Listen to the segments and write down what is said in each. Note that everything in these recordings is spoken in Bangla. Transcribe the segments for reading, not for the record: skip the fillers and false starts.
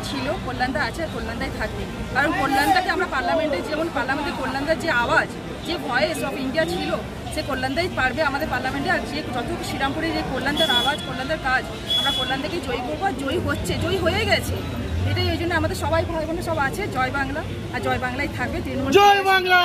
ছিল কল্যাণদা আছে কল্যাণদাই থাকবে কারণ কল্যাণদাকে আমরা পার্লামেন্টে যেমন পার্লামেন্টে কল্যাণদার যে আওয়াজ যে ভয়েস অফ ইন্ডিয়া ছিল সে কল্যাণদাই পারবে আমাদের পার্লামেন্টে আর যে যত শ্রীরামপুরে যে কল্যাণদার আওয়াজ কল্যাণদার কাজ আমরা কল্যাণদাকে জয়ী করবো আর জয়ী হচ্ছে জয়ী হয়ে গেছে এটাই ওই জন্য আমাদের সবাই ভাই বোন সব আছে জয় বাংলা আর জয় বাংলায় থাকবে তৃণমূল জয় বাংলা।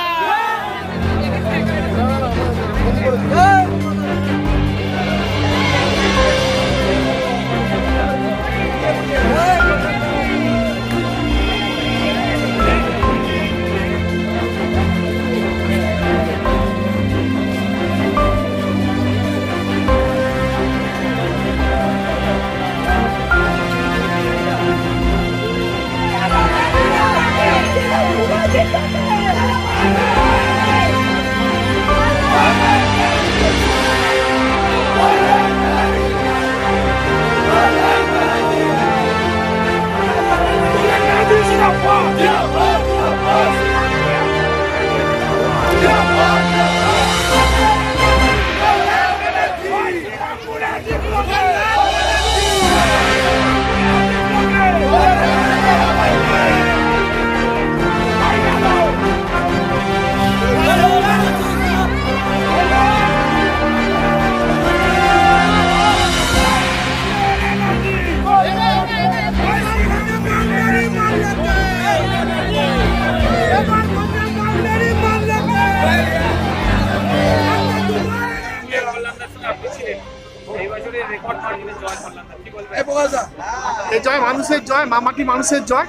এই জয় মানুষের জয়, মামাটি মানুষের জয়।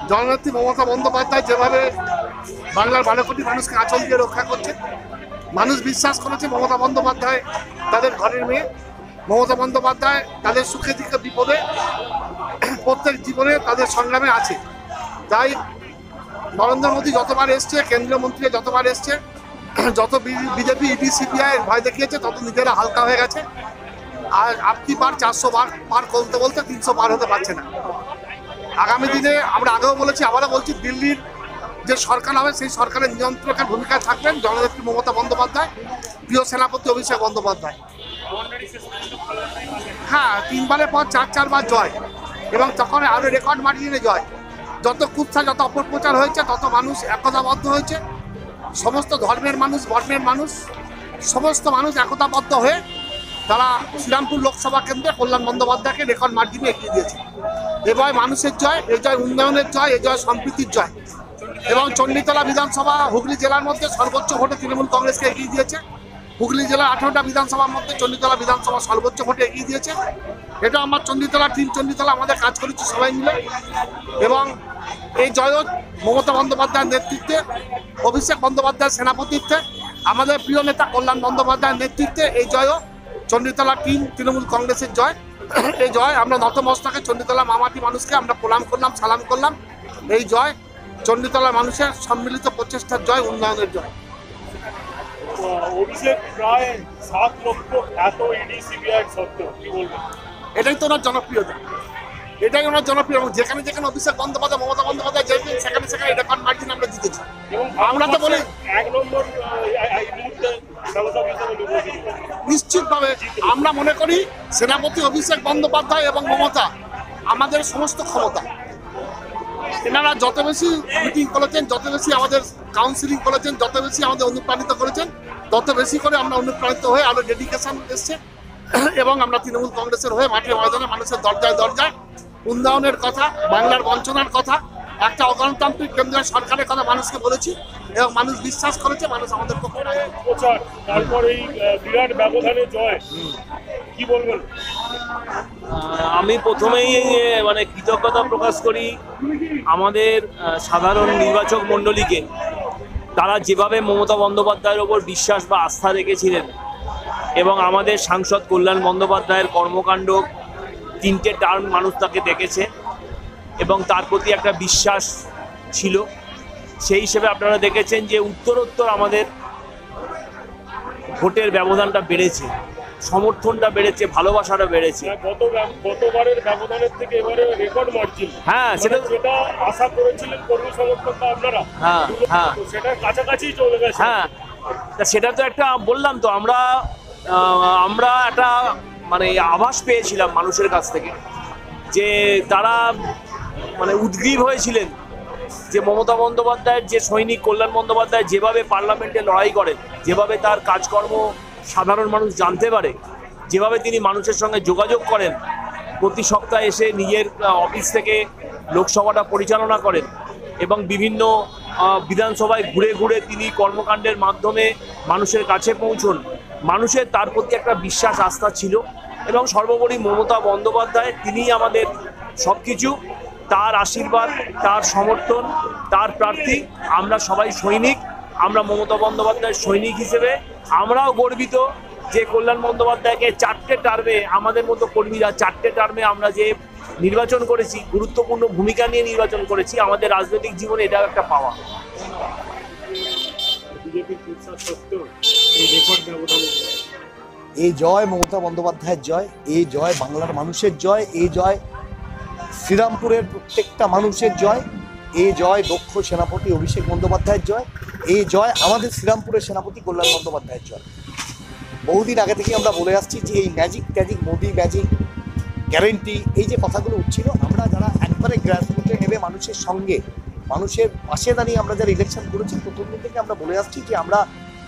জননেত্রী মমতা বন্দ্যোপাধ্যায় যেভাবে বাংলার 12 কোটি মানুষকে আঁচল দিয়ে রক্ষা করছে, মানুষ বিশ্বাস করেছে মমতা বন্দ্যোপাধ্যায় তাদের ঘরের মেয়ে। মমতা বন্দ্যোপাধ্যায় তাদের সুখে দুঃখে বিপদে প্রত্যেক জীবনে তাদের সংগ্রামে আছে। তাই নরেন্দ্র মোদী যতবার এসছে, কেন্দ্রীয় মন্ত্রী যতবার এসছে, যত বিজেপি ইডি সিবিআই ভয় দেখিয়েছে তত নিজেরা হালকা হয়ে গেছে। আর আপনি বার 400 পার বলতে বলতে 300 পার হতে পারছে না। আগামী দিনে আমরা আগেও বলেছি আবারও বলছি, দিল্লির যে সরকার হবে সেই সরকারের নিয়ন্ত্রকের ভূমিকায় থাকবেন জননেত্রী মমতা বন্দ্যোপাধ্যায়, প্রিয় সেনাপতি অভিষেক বন্দ্যোপাধ্যায়। হ্যাঁ, 3 বারের পর 4 বার জয়, এবং তখন আরো রেকর্ড মার্জিনে জয়। যত কুৎসা যত অপপ্রচার হয়েছে তত মানুষ একতাবদ্ধ হয়েছে। সমস্ত ধর্মের মানুষ বর্ণের মানুষ সমস্ত মানুষ একতাবদ্ধ হয়ে তারা শ্রীরামপুর লোকসভা কেন্দ্রে কল্যাণ বন্দ্যোপাধ্যায়কে রেকর্ড মার্জিনে এগিয়ে দিয়েছে। এ জয় মানুষের জয়, এ জয় উন্নয়নের জয়, এ জয় সম্প্রীতির জয়। এবং চণ্ডীতলা বিধানসভা হুগলি জেলার মধ্যে সর্বোচ্চ ভোটে তৃণমূল কংগ্রেসকে এগিয়ে দিয়েছে। হুগলি জেলার 18টা বিধানসভার মধ্যে চণ্ডীতলা বিধানসভা সর্বোচ্চ ভোটে এগিয়ে দিয়েছে। এটা আমার চণ্ডীতলা টিম, চণ্ডীতলা আমাদের কাজ করেছি সবাই মিলে। এবং এই জয়ও মমতা বন্দ্যোপাধ্যায়ের নেতৃত্বে, অভিষেক বন্দ্যোপাধ্যায়ের সেনাপতিত্বে, আমাদের প্রিয় নেতা কল্যাণ বন্দ্যোপাধ্যায়ের নেতৃত্বে এই জয়ও চণ্ডীতলা টিম তৃণমূল কংগ্রেসের জয়। এই জয় আমরা নতমস্তকে চণ্ডীতলা মামাটি মানুষকে আমরা প্রণাম করলাম, সালাম করলাম। এই জয় চণ্ডীতলা মানুষের সম্মিলিত প্রচেষ্টার জয়, উন্নয়নের জয়। অভিষেক প্রায় 7 লক্ষ এত ইডি সিবিআই সত্ত্বেও কি বলবেন? এটাই তো ওনার জনপ্রিয়তা, এটাই ওনার জনপ্রিয়। এবং যেখানে যেখানে অভিষেক বন্দ্যোপাধ্যায় মমতা বন্দ্যোপাধ্যায় যেতেন সেখানে সেখানে রেকর্ড মার্জিন আমরা জিতেছি। আমরা তো বলি 1 নম্বর এই মুহূর্তে সাংসদ হিসেবে নির্বাচিত হয়েছে? নিশ্চিতভাবে আমরা মনে করি সেনাপতি অভিষেক বন্দ্যোপাধ্যায় এবং মমতা আমাদের সমস্ত ক্ষমতা। এনারা যত বেশি মিটিং করেছেন, যত বেশি আমাদের কাউন্সিলিং করেছেন, যত বেশি আমাদের অনুপ্রাণিত করেছেন, তত বেশি করে আমরা অনুপ্রাণিত হয়ে আরো ডেডিকেশন এসছে এবং আমরা তৃণমূল কংগ্রেসের হয়ে মাঠে ময়দানে মানুষের দরজায় দরজায় উন্নয়নের কথা, বাংলার বঞ্চনার কথা, একটা অগণতান্ত্রিক কেন্দ্রীয় সরকারের কথা মানুষকে বলেছি এবং মানুষ বিশ্বাস করেছে, মানুষ আমাদের পক্ষে প্রচার, তারপর এই বিরাট ব্যবধানে জয়, কি বলবেন? আমি প্রথমেই মানে কৃতজ্ঞতা প্রকাশ করি আমাদের সাধারণ নির্বাচক মণ্ডলীকে। তারা যেভাবে মমতা বন্দ্যোপাধ্যায়ের ওপর বিশ্বাস বা আস্থা রেখেছিলেন এবং আমাদের সাংসদ কল্যাণ বন্দ্যোপাধ্যায়ের কর্মকাণ্ড 3টে টার্ম মানুষ তাকে দেখেছে এবং তার প্রতি একটা বিশ্বাস ছিল। সেই হিসেবে আপনারা দেখেছেন যে উত্তরোত্তর আমাদের ভোটের ব্যবধানটা বেড়েছে, সমর্থনটা বেড়েছে, ভালোবাসাটা বেড়েছে। গতবারের ব্যবধানের থেকে এবারে রেকর্ড মার্জিন। হ্যাঁ, সেটা যেটা আশা করেছিলেন কর্মী সমর্থনটা আপনারা, হ্যাঁ হ্যাঁ সেটার কাছাকাছি চলে গেছে। হ্যাঁ, তা সেটা তো একটা বললাম তো, আমরা একটা মানে আভাস পেয়েছিলাম মানুষের কাছ থেকে যে তারা মানে উদ্গ্রীব হয়েছিলেন যে মমতা বন্দ্যোপাধ্যায়ের যে সৈনিক কল্যাণ বন্দ্যোপাধ্যায় যেভাবে পার্লামেন্টে লড়াই করেন, যেভাবে তার কাজকর্ম সাধারণ মানুষ জানতে পারে, যেভাবে তিনি মানুষের সঙ্গে যোগাযোগ করেন, প্রতি সপ্তাহে এসে নিজের অফিস থেকে লোকসভাটা পরিচালনা করেন এবং বিভিন্ন বিধানসভায় ঘুরে ঘুরে তিনি কর্মকাণ্ডের মাধ্যমে মানুষের কাছে পৌঁছন। মানুষের তার প্রতি একটা বিশ্বাস আস্থা ছিল এবং সর্বোপরি মমতা বন্দ্যোপাধ্যায় তিনিই আমাদের সব কিছু, তার আশীর্বাদ, তার সমর্থন, তার প্রার্থী। আমরা সবাই সৈনিক, আমরা মমতা বন্দ্যোপাধ্যায়ের সৈনিক হিসেবে আমরাও গর্বিত যে কল্যাণ বন্দ্যোপাধ্যায়কে 4টে টার্মে, আমাদের মতো কর্মীরা 4টে টার্মে আমরা যে নির্বাচন করেছি, গুরুত্বপূর্ণ ভূমিকা নিয়ে নির্বাচন করেছি, আমাদের রাজনৈতিক জীবনে এটাও একটা পাওয়া। এই জয় মমতা বন্দ্যোপাধ্যায়ের জয়, এই জয় বাংলার মানুষের জয়, এই জয় শ্রীরামপুরের প্রত্যেকটা মানুষের জয়, এই জয় দক্ষ সেনাপতি অভিষেক বন্দ্যোপাধ্যায়ের জয়, এই জয় আমাদের শ্রীরামপুরের সেনাপতি কল্যাণ বন্দ্যোপাধ্যায়ের জয়। বহুদিন আগে থেকে আমরা বলে আসছি যে এই ম্যাজিক ট্যাজিক, মোদি ম্যাজিক, গ্যারেন্টি, এই যে কথাগুলো উঠছিল, আমরা যারা একবারে গ্রাসরুটে নেমে মানুষের সঙ্গে, মানুষের পাশে দাঁড়িয়ে আমরা যারা ইলেকশন করেছি, প্রথম দিন থেকে আমরা বলে আসছি যে আমরা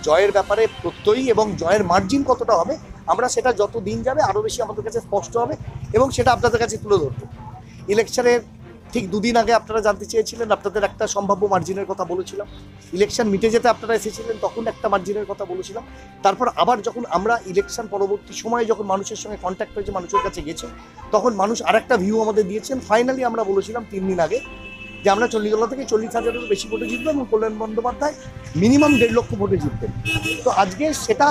জয়ের ব্যাপারে প্রত্যয়ী এবং জয়ের মার্জিন কতটা হবে আমরা সেটা যত দিন যাবে আরও বেশি আমাদের কাছে স্পষ্ট হবে এবং সেটা আপনাদের কাছে তুলে ধরবো। ইলেকশনের ঠিক 2 দিন আগে আপনারা জানতে চেয়েছিলেন, আপনাদের একটা সম্ভাব্য মার্জিনের কথা বলেছিলাম। ইলেকশন মিটে যেতে আপনারা এসেছিলেন, তখন একটা মার্জিনের কথা বলেছিলাম। তারপর আবার যখন আমরা ইলেকশন পরবর্তী সময়ে যখন মানুষের সঙ্গে কন্ট্যাক্ট হয়েছে, মানুষের কাছে গেছে, তখন মানুষ আরেকটা ভিউ আমাদের দিয়েছেন। ফাইনালি আমরা বলেছিলাম 3 দিন আগে যে আমরা চণ্ডীতলা থেকে 40,000-এরও বেশি ভোটে জিতবো এবং কল্যাণ বন্দ্যোপাধ্যায় মিনিমাম 1.5 লক্ষ ভোটে জিতবেন। তো আজকে সেটা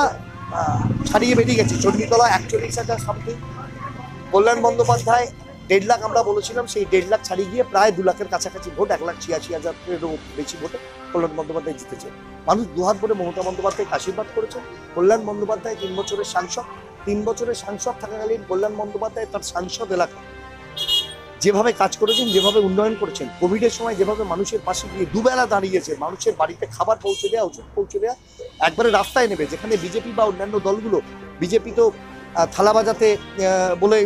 ছাড়িয়ে বেরিয়ে গেছে। চণ্ডীতলা 41,000 সামথিং, কল্যাণ বন্দ্যোপাধ্যায় 1.5 লাখ আমরা বলেছিলাম, সেই 1.5 লাখ ছাড়িয়ে গিয়ে প্রায় 2 লাখের কাছাকাছি ভোট, 1,86,000-এরও বেশি ভোটে কল্যাণ বন্দ্যোপাধ্যায় জিতেছে। মানুষ দুহাত ভরে মমতা বন্দ্যোপাধ্যায়কে আশীর্বাদ করেছে। কল্যাণ বন্দ্যোপাধ্যায় 3 বছরের সাংসদ, 3 বছরের সাংসদ থাকাকালীন কল্যাণ বন্দ্যোপাধ্যায় তার সাংসদ এলাকা যেভাবে কাজ করেছেন, যেভাবে উন্নয়ন করেছেন, কোভিডের সময় যেভাবে মানুষের পাশে গিয়ে দুবেলা দাঁড়িয়েছে, মানুষের বাড়িতে খাবার পৌঁছে দেওয়া, ওষুধ পৌঁছে দেওয়া, একবারে রাস্তায় নেবে, যেখানে বিজেপি বা অন্যান্য দলগুলো, বিজেপি তো থালা বাজাতে বলে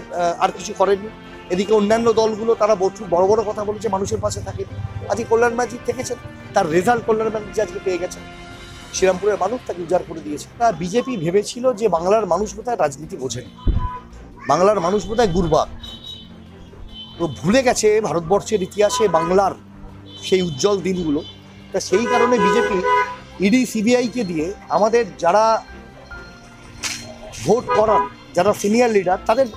আর কিছু করেনি, এদিকে অন্যান্য দলগুলো তারা বড় বড় কথা বলেছে, মানুষের পাশে থাকে। আজকে কল্যাণ ব্যানার্জি থেকেছেন, তার রেজাল্ট কল্যাণ ব্যানার্জি আজকে পেয়ে গেছেন, শ্রীরামপুরের মানুষ তাকে উজাড় করে দিয়েছে। তা বিজেপি ভেবেছিল যে বাংলার মানুষ বোধহয় রাজনীতি বোঝেনি, বাংলার মানুষ বোধহয় গুরবাগ, তো ভুলে গেছে ভারতবর্ষের ইতিহাসে বাংলার সেই উজ্জ্বল দিনগুলো। তা সেই কারণে বিজেপি ইডি সিবিআইকে দিয়ে আমাদের যারা ভোট করান, যারা সিনিয়র লিডার, তাদের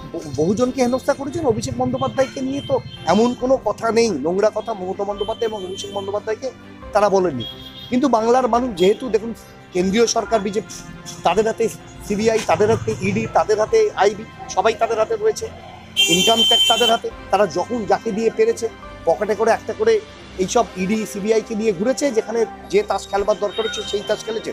বহুজনকে হেনস্থা করেছেন। অভিষেক বন্দ্যোপাধ্যায়কে নিয়ে তো এমন কোনো কথা নেই, নোংরা কথা মমতা বন্দ্যোপাধ্যায় এবং অভিষেক বন্দ্যোপাধ্যায়কে তারা বলেননি। কিন্তু বাংলার মানুষ যেহেতু দেখুন কেন্দ্রীয় সরকার বিজেপি, তাদের হাতে সিবিআই, তাদের হাতে ইডি, তাদের হাতে আইবি, সবাই তাদের হাতে রয়েছে, ইনকাম ট্যাক্স তাদের হাতে, তারা যখন যাকে দিয়ে পেরেছে পকেটে করে একটা করে এইসব ইডি সিবিআইকে নিয়ে ঘুরেছে, যেখানে যে তাস খেলবার দরকার হচ্ছে সেই তাস খেলেছে।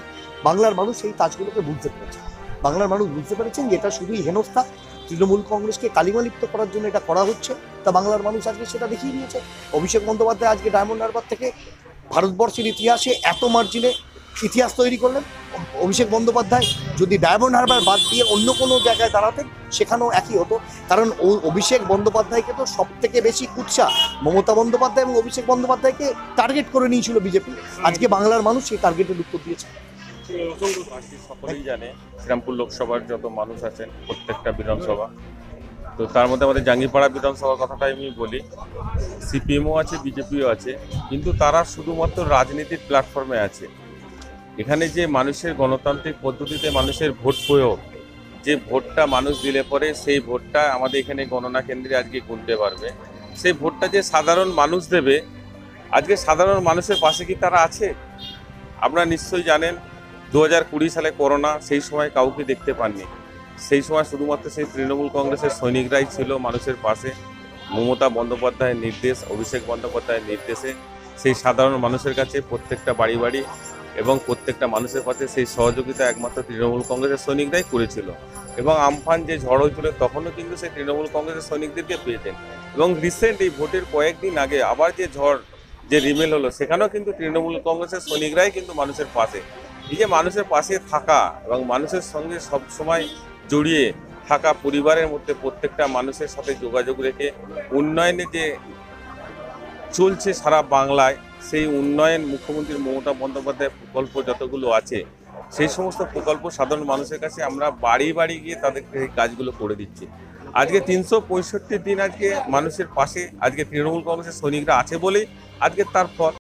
বাংলার মানুষ সেই তাসগুলোকে বুঝতে পেরেছে, বাংলার মানুষ বুঝতে পেরেছেন যে এটা শুধুই হেনস্থা, তৃণমূল কংগ্রেসকে কালিমালিপ্ত করার জন্য এটা করা হচ্ছে। তা বাংলার মানুষ আজকে সেটা দেখিয়ে দিয়েছে। অভিষেক বন্দ্যোপাধ্যায় আজকে ডায়মন্ড হারবার থেকে ভারতবর্ষের ইতিহাসে এত মার্জিনে ইতিহাস তৈরি করলেন। অভিষেক বন্দ্যোপাধ্যায় যদি ডায়মন্ড হারবার বাদ দিয়ে অন্য কোনো জায়গায় দাঁড়াতেন সেখানেও একই হতো, কারণ অভিষেক বন্দ্যোপাধ্যায়কে তো সব থেকে বেশি কুৎসা মমতা বন্দ্যোপাধ্যায় এবং অভিষেক বন্দ্যোপাধ্যায়কে টার্গেট করে নিয়েছিল বিজেপি। আজকে বাংলার মানুষ সেই টার্গেটের উত্তর দিয়েছে। সকলেই জানে শ্রীরামপুর লোকসভার যত মানুষ আছেন প্রত্যেকটা বিধানসভা, তো তার মধ্যে আমাদের জাঙ্গিপাড়া বিধানসভার কথাটাই আমি বলি। সিপিএমও আছে, বিজেপিও আছে, কিন্তু তারা শুধুমাত্র রাজনীতির প্ল্যাটফর্মে আছে। এখানে যে মানুষের গণতান্ত্রিক পদ্ধতিতে মানুষের ভোট প্রয়োগ, যে ভোটটা মানুষ দিলে পরে সেই ভোটটা আমাদের এখানে গণনা কেন্দ্রে আজকে গুনতে পারবে, সেই ভোটটা যে সাধারণ মানুষ দেবে, আজকে সাধারণ মানুষের পাশে কি তারা আছে? আপনারা নিশ্চয়ই জানেন 2020 সালে করোনা, সেই সময় কাউকে দেখতে পাননি। সেই সময় শুধুমাত্র সেই তৃণমূল কংগ্রেসের সৈনিকরাই ছিল মানুষের পাশে। মমতা বন্দ্যোপাধ্যায়ের নির্দেশ, অভিষেক বন্দ্যোপাধ্যায়ের নির্দেশে সেই সাধারণ মানুষের কাছে প্রত্যেকটা বাড়ি বাড়ি এবং প্রত্যেকটা মানুষের পাশে সেই সহযোগিতা একমাত্র তৃণমূল কংগ্রেসের সৈনিকরাই করেছিল। এবং আমফান যে ঝড় হয়েছিল তখনও কিন্তু সেই তৃণমূল কংগ্রেসের সৈনিকদেরকে পেয়েছেন। এবং রিসেন্ট এই ভোটের কয়েকদিন আগে আবার যে ঝড়, যে রিমেল হলো, সেখানেও কিন্তু তৃণমূল কংগ্রেসের সৈনিকরাই কিন্তু মানুষের পাশে। এই যে মানুষের পাশে থাকা এবং মানুষের সঙ্গে সবসময় জড়িয়ে থাকা, পরিবারের মধ্যে প্রত্যেকটা মানুষের সাথে যোগাযোগ রেখে উন্নয়নে যে চলছে সারা বাংলায়, সেই উন্নয়ন মুখ্যমন্ত্রী মমতা বন্দ্যোপাধ্যায়ের প্রকল্প যতগুলো আছে, সেই সমস্ত প্রকল্প সাধারণ মানুষের কাছে আমরা বাড়ি বাড়ি গিয়ে তাদেরকে এই কাজগুলো করে দিচ্ছি। আজকে 365 দিন আজকে মানুষের পাশে আজকে তৃণমূল কংগ্রেসের সৈনিকরা আছে বলেই আজকে তার ফল।